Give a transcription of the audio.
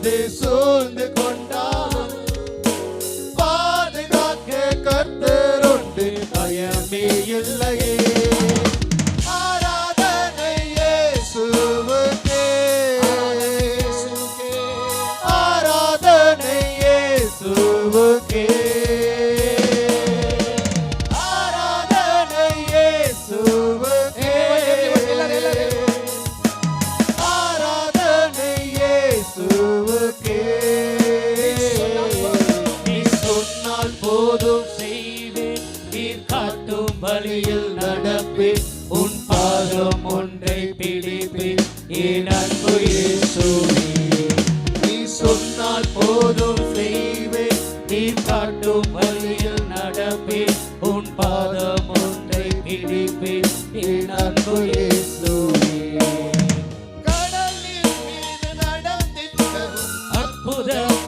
வந்து சூழ்ந்து கொண்டால் பாதுகாக்க கர்த்தர் உண்டு, பயமே இல்லையே. ஆராதனை இயேசுவுக்கே, ஆராதனை இயேசுவுக்கே, ஆராதனை இயேசுவுக்கே, ஆராதனை இயேசுவுக்கே. நீ சொன்னால் போதும் செய்வேன், நீர் காட்டும் வழியில் நடப்பேன், உன் பாதம் ஒன்றை பிடிப்பேன், என் அன்பு இயேசுவே. நீ சொன்னால் போதும் செய்வேன், நீர் காட்டும் வழியில் நடப்பேன், உன் பாதம் ஒன்றை பிடிப்பேன், என் அன்பு இயேசுவே.